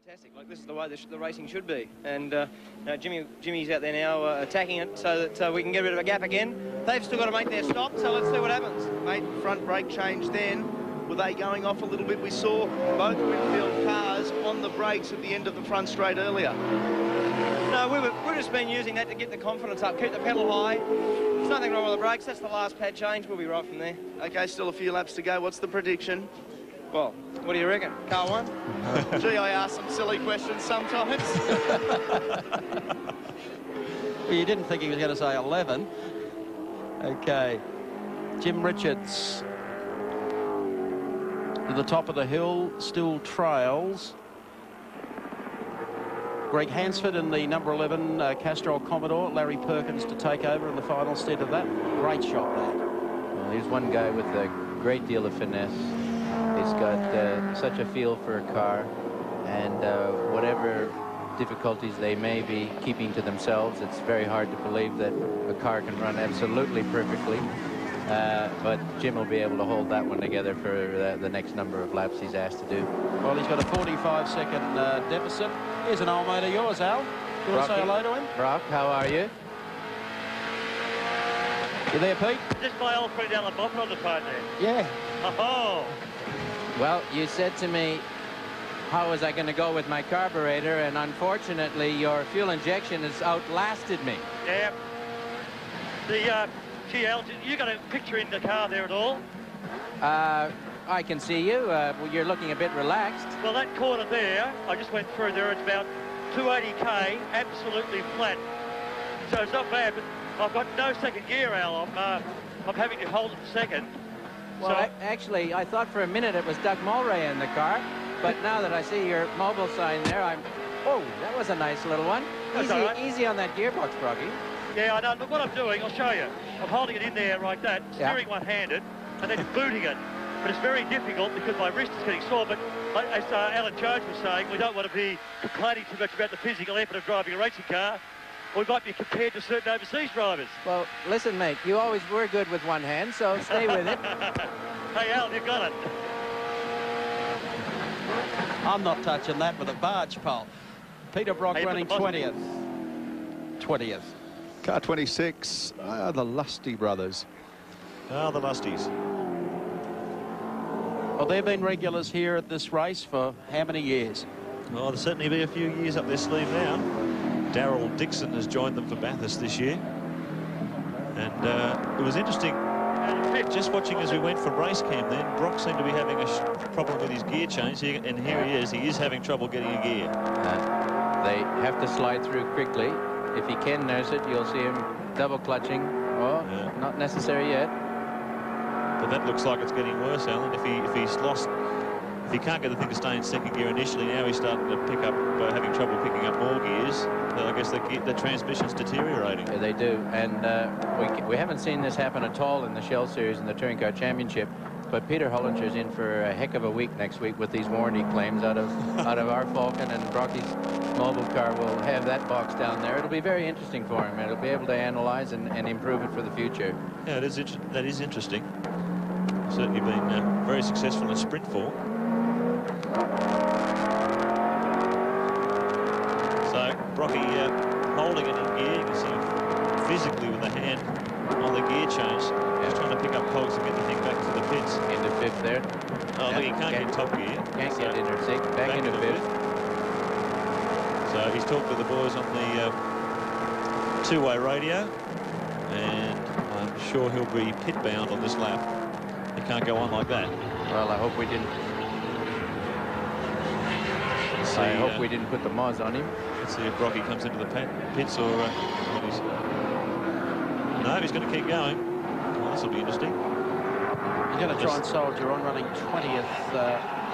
Fantastic. Like, this is the way the racing should be. And Jimmy's out there now attacking it so that we can get rid of a gap again. They've still got to make their stop, so let's see what happens. Made front brake change then. Were they going off a little bit? We saw both Winfield cars on the brakes at the end of the front straight earlier. No, we've just been using that to get the confidence up, keep the pedal high. There's nothing wrong with the brakes. That's the last pad change. We'll be right from there. Okay, still a few laps to go. What's the prediction? Well, what do you reckon? Car one? Gee, I ask some silly questions sometimes. Well, you didn't think he was going to say 11. Okay. Jim Richards to the top of the hill, still trails. Greg Hansford in the number 11 Castrol Commodore. Larry Perkins to take over in the final stint of that. Great shot, that. Well, here's one guy with a great deal of finesse. He's got such a feel for a car, and whatever difficulties they may be keeping to themselves, it's very hard to believe that a car can run absolutely perfectly. But Jim will be able to hold that one together for the next number of laps he's asked to do. Well, he's got a 45-second deficit. Here's an old mate of yours, Al. You want to say hello to him? Brock, how are you? You there, Pete? Just my old friend Alan Moffat on the phone there. Yeah. Oh. Well, you said to me, how was I going to go with my carburetor? And unfortunately, your fuel injection has outlasted me. Yeah. Gee, Al, you got a picture in the car there at all? I can see you. You're looking a bit relaxed. Well, that corner there, I just went through there. It's about 280k, absolutely flat. So it's not bad, but I've got no second gear, Al. I'm having to hold it second. Well, so, actually, I thought for a minute it was Doug Mulray in the car, but now that I see your mobile sign there, oh, that was a nice little one. Easy on that gearbox, Froggy. Yeah, I know. Look what I'm doing. I'll show you. I'm holding it in there like that, steering one-handed, and then booting it. But it's very difficult because my wrist is getting sore. But as Alan Jones was saying, we don't want to be complaining too much about the physical effort of driving a racing car. We might be compared to certain overseas drivers. Well, listen, mate, you always were good with one hand, so stay with it. Hey, Al, you've got it. I'm not touching that with a barge pole. Peter Brock running 20th. 20th. Car 26, the Lusty brothers. Ah, the Lusties. Well, they've been regulars here at this race for how many years? Oh, there'll certainly be a few years up their sleeve now. Darryl Dixon has joined them for Bathurst this year. And it was interesting, just watching as we went from race cam then, Brock seemed to be having a problem with his gear change, and here he is having trouble getting a gear. They have to slide through quickly. If he can nurse it, you'll see him double clutching. Oh, yeah. Not necessary yet. But that looks like it's getting worse, Alan. If he can't get the thing to stay in second gear initially, now he's starting to pick up, having trouble picking up more gears. So I guess the transmission's deteriorating. Yeah, they do. And we haven't seen this happen at all in the Shell Series and the Touring Car Championship. But Peter Hollinger's in for a heck of a week next week with these warranty claims out of our Falcon, and Brocky's mobile car will have that box down there. It'll be very interesting for him, and he'll be able to analyze and improve it for the future. Yeah, that is interesting. Certainly been very successful in sprint form. So Brocky holding it in gear. You can see him physically with the hand on the gear change. Just trying to pick up cogs and get the thing back to the pits. Into fifth there. Oh, look, he can't get top gear. Can't get into sixth. Back into fifth. So he's talked to the boys on the two-way radio, and I'm sure he'll be pit-bound on this lap. He can't go on like that. Well, I hope we didn't. I hope we didn't put the Moz on him. Let's see if Brocky comes into the pits or no, he's going to keep going. Well, this will be interesting. He's going to try and soldier on, running 20th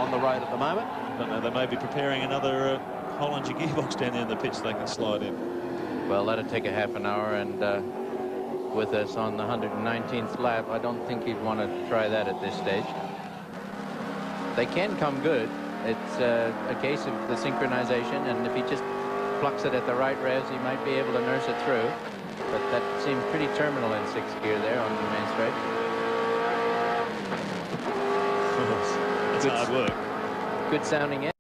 on the road at the moment. I don't know, they may be preparing another Hollinger gearbox down there in the pits they can slide in. Well, that'll take a half an hour, and with us on the 119th lap, I don't think he'd want to try that at this stage. They can come good. It's a case of the synchronization, and if he just plucks it at the right revs, he might be able to nurse it through. But that seems pretty terminal in sixth gear there on the main straight. That's hard work. Good sounding in.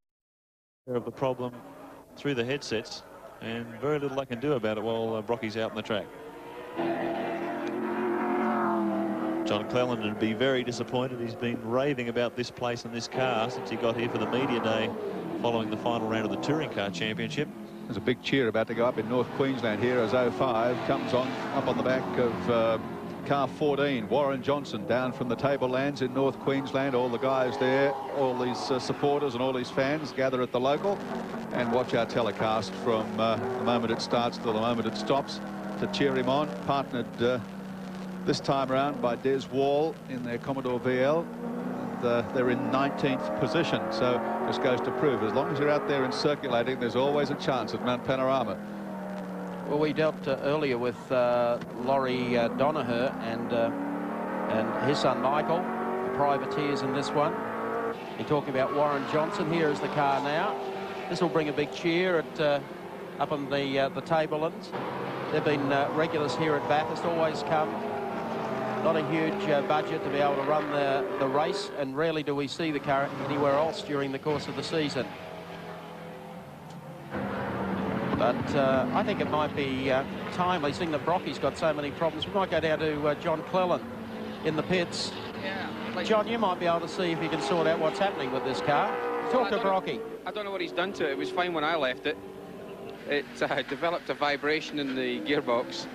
of the problem through the headsets, and very little they can do about it while Brocky's out on the track. John Cleland would be very disappointed. He's been raving about this place and this car since he got here for the media day following the final round of the Touring Car Championship. There's a big cheer about to go up in North Queensland here as 05 comes on up on the back of car 14. Warren Johnson down from the tablelands in North Queensland. All the guys there, all these supporters and all these fans gather at the local and watch our telecast from the moment it starts to the moment it stops to cheer him on. Partnered this time around by Des Wall in their Commodore VL. And, they're in 19th position, so just goes to prove as long as you're out there and circulating, there's always a chance at Mount Panorama. Well, we dealt earlier with Laurie Donaher and his son Michael, the privateers in this one. You're talking about Warren Johnson. Here is the car now. This will bring a big cheer at up on the tablelands. They've been regulars here at Bathurst, always come. Not a huge budget to be able to run the race, and rarely do we see the car anywhere else during the course of the season. But I think it might be timely, seeing that Brocky's got so many problems. We might go down to John Cleland in the pits. Yeah. John, you might be able to see if you can sort out what's happening with this car. Talk to Brocky. I don't know what he's done to it. It was fine when I left it. It developed a vibration in the gearbox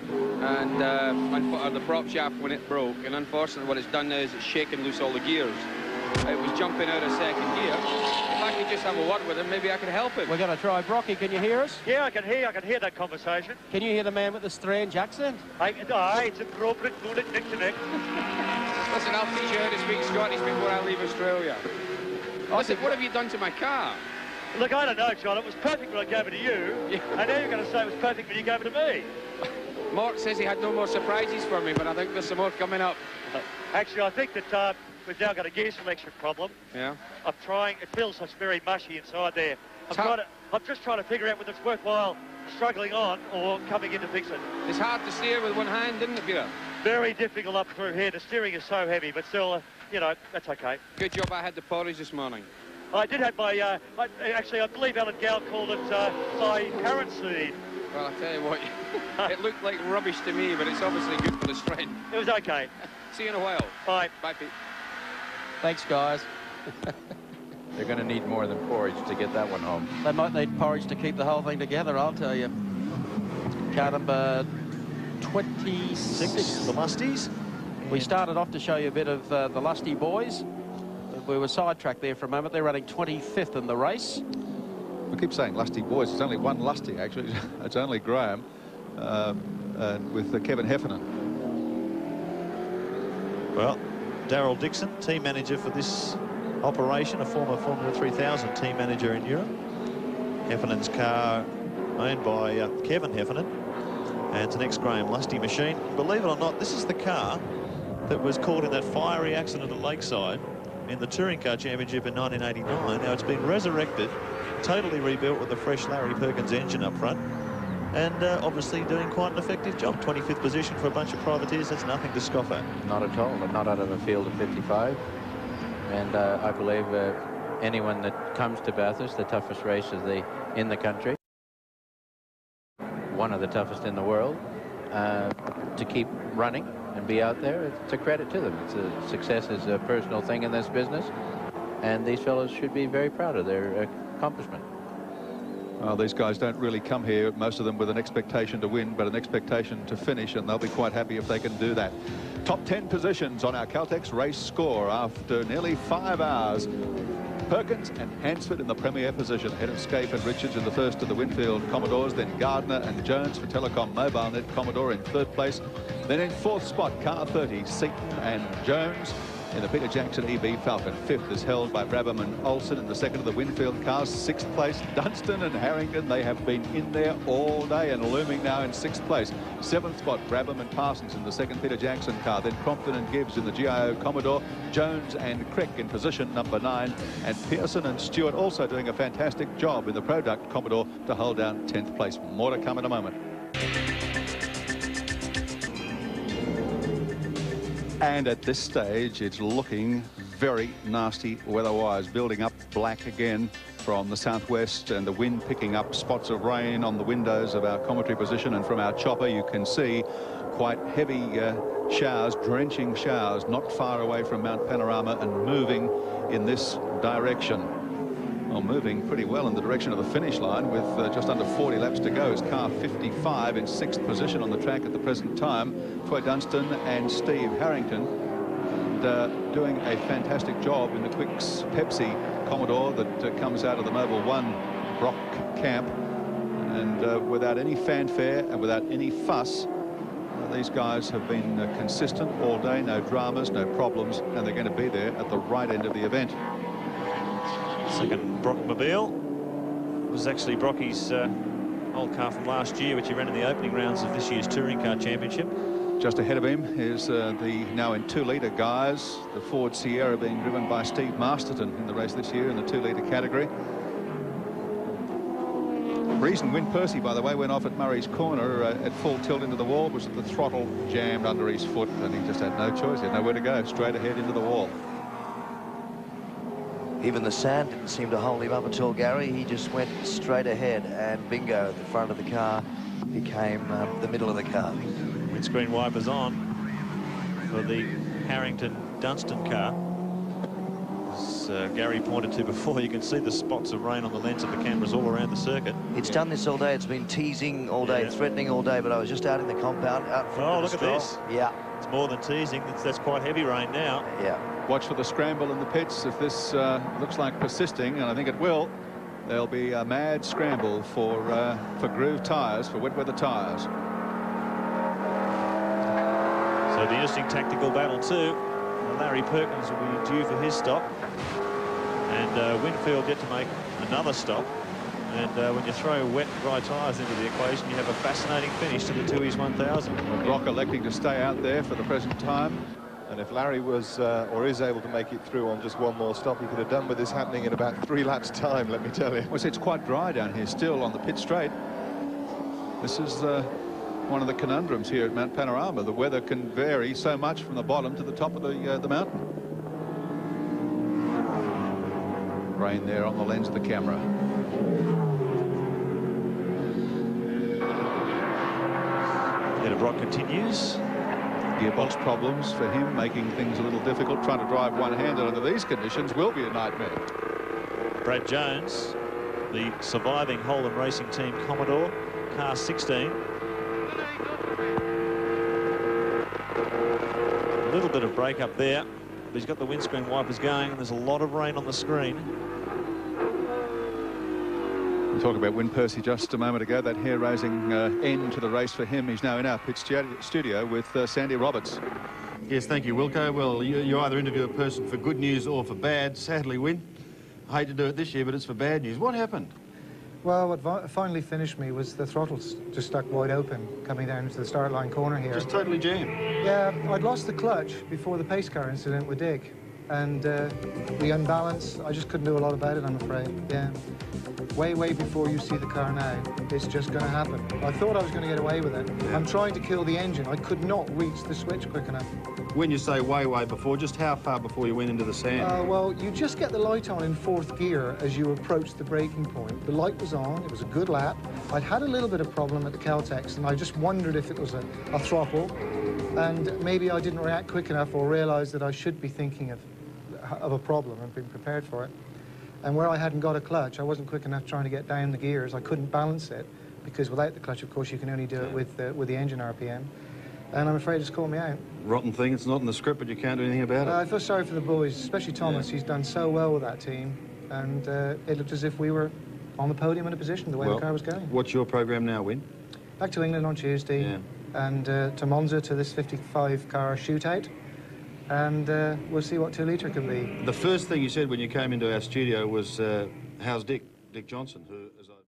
and the prop shaft when it broke, and unfortunately what it's done now is it's shaken loose all the gears. It was jumping out of second gear. If I could just have a word with him, maybe I could help him. We're going to try. Brocky, can you hear us? Yeah, I can hear that conversation. Can you hear the man with the strange accent? It's appropriate, good at neck to neck. Listen, I'll teach you how to speak Scottish before I leave Australia. Listen, what have you done to my car? Look, I don't know, John. It was perfect when I gave it to you. Yeah. And now you're going to say it was perfect when you gave it to me. Mort says he had no more surprises for me, but I think there's some more coming up. Actually, I think that we've now got a gear selection problem. Yeah. I'm trying. It feels such very mushy inside there. I'm just trying to figure out whether it's worthwhile struggling on or coming in to fix it. It's hard to steer with one hand, isn't it, Peter? Very difficult up through here. The steering is so heavy, but still, you know, that's okay. Good job I had the porridge this morning. I did have my, actually, I believe Alan Gow called it my current seed. Well, I tell you what, it looked like rubbish to me, but it's obviously good for the strength. It was okay. See you in a while. Bye. Bye, Pete. Thanks, guys. They're going to need more than porridge to get that one home. They might need porridge to keep the whole thing together, I'll tell you. Car number 26. The Lusties. We started off to show you a bit of the Lusty boys. We were sidetracked there for a moment. They're running 25th in the race. We keep saying Lusty boys. It's only one Lusty, actually. It's only Graham with Kevin Heffernan. Well, Darryl Dixon, team manager for this operation, a former Formula 3000 team manager in Europe. Heffernan's car owned by Kevin Heffernan, and it's an ex-Graham Lusty machine. Believe it or not, this is the car that was caught in that fiery accident at Lakeside in the Touring Car Championship in 1989. Now it's been resurrected, totally rebuilt with a fresh Larry Perkins engine up front, and obviously doing quite an effective job. 25th position for a bunch of privateers, that's nothing to scoff at. Not at all, not out of a field of 55. And I believe anyone that comes to Bathurst, the toughest race in the country, one of the toughest in the world, to keep running and be out there, it's a credit to them. Success is a personal thing in this business, and these fellows should be very proud of their accomplishment. Well, these guys don't really come here, most of them, with an expectation to win, but an expectation to finish, and they'll be quite happy if they can do that. Top 10 positions on our Caltex race score after nearly 5 hours. Perkins and Hansford in the premier position, ahead of Scape and Richards in the first of the Winfield Commodores, then Gardner and Jones for Telecom MobileNet Commodore in third place. Then in fourth spot, car 30, Seaton and Jones. In the Peter Jackson EB Falcon, fifth is held by Brabham and Olsen. In the second of the Winfield cars, sixth place, Dunstan and Harrington. They have been in there all day and looming now in sixth place. Seventh spot, Brabham and Parsons in the second Peter Jackson car. Then Crompton and Gibbs in the GIO Commodore. Jones and Crick in position number 9. And Pearson and Stewart also doing a fantastic job in the Product Commodore to hold down 10th place. More to come in a moment. And at this stage, it's looking very nasty weather-wise, building up black again from the southwest, and the wind picking up spots of rain on the windows of our commentary position, and from our chopper you can see quite heavy showers, drenching showers, not far away from Mount Panorama and moving in this direction. Well, moving pretty well in the direction of the finish line with just under 40 laps to go. Is car 55 in 6th position on the track at the present time. Troy Dunstan and Steve Harrington, and, doing a fantastic job in the Quicks Pepsi Commodore that comes out of the Mobil 1 Brock camp, and without any fanfare and without any fuss, these guys have been consistent all day, no dramas, no problems, and they're going to be there at the right end of the event. Second Brockmobile was actually Brocky's old car from last year, which he ran in the opening rounds of this year's Touring Car Championship. Just ahead of him is the now in 2-litre guys, the Ford Sierra being driven by Steve Masterton in the race this year in the 2-litre category. The reason Win Percy, by the way, went off at Murray's Corner at full tilt into the wall was that the throttle jammed under his foot, and he just had no choice. He had nowhere to go, straight ahead into the wall. Even the sand didn't seem to hold him up at all, Gary. He just went straight ahead, and bingo, the front of the car became the middle of the car. Windscreen wipers on for the Harrington Dunstan car. As Gary pointed to before, you can see the spots of rain on the lens of the cameras all around the circuit. It's done this all day. It's been teasing all day, threatening all day, but I was just out in the compound. Oh, look at this. Yeah. It's more than teasing. That's quite heavy rain now. Yeah. Watch for the scramble in the pits. If this looks like persisting, and I think it will, there'll be a mad scramble for groove tyres, for wet weather tyres. So it'll be an interesting tactical battle too. Larry Perkins will be due for his stop, and Winfield yet to make another stop. And when you throw wet and dry tyres into the equation, you have a fascinating finish to the Tooheys 1000. Brock electing to stay out there for the present time. And if Larry was or is able to make it through on just one more stop, he could have done with this happening in about 3 laps time, let me tell you. Well, it's quite dry down here still on the pit straight. This is one of the conundrums here at Mount Panorama. The weather can vary so much from the bottom to the top of the mountain. Rain there on the lens of the camera. Peter Brock continues. Gearbox problems for him, making things a little difficult. Trying to drive one-handed under these conditions will be a nightmare. Brad Jones, the surviving Holden Racing Team Commodore, car 16. A little bit of break up there, but he's got the windscreen wipers going, and there's a lot of rain on the screen. We talked about Win Percy just a moment ago, that hair-raising end to the race for him. He's now in our pit studio with Sandy Roberts. Yes, thank you, Wilco. Well, you either interview a person for good news or for bad. Sadly, Win, I hate to do it this year, but it's for bad news. What happened? Well, what finally finished me was the throttles just stuck wide open coming down to the start line corner here. Just totally jammed? Yeah, I'd lost the clutch before the pace car incident with Dick. And the unbalance, I just couldn't do a lot about it, I'm afraid. Yeah. Way before you see the car now, it's just going to happen. I thought I was going to get away with it. Yeah. I'm trying to kill the engine. I could not reach the switch quick enough. When you say way before, just how far before you went into the sand? Well, you just get the light on in 4th gear as you approach the braking point. The light was on. It was a good lap. I'd had a little bit of problem at the Caltex, and I just wondered if it was a throttle, and maybe I didn't react quick enough or realize that I should be thinking of a problem and being prepared for it. And where I hadn't got a clutch, I wasn't quick enough trying to get down the gears. I couldn't balance it, because without the clutch, of course, you can only do it with the engine RPM. And I'm afraid it's caught me out. Rotten thing. It's not in the script, but you can't do anything about it. I feel sorry for the boys, especially Thomas. Yeah. He's done so well with that team. And it looked as if we were on the podium in a position, the way the car was going. What's your program now, Win? Back to England on Tuesday. Yeah. And to Monza, to this 55-car shootout. And we'll see what 2-litre can be. The first thing you said when you came into our studio was, how's Dick Johnson, who, as I...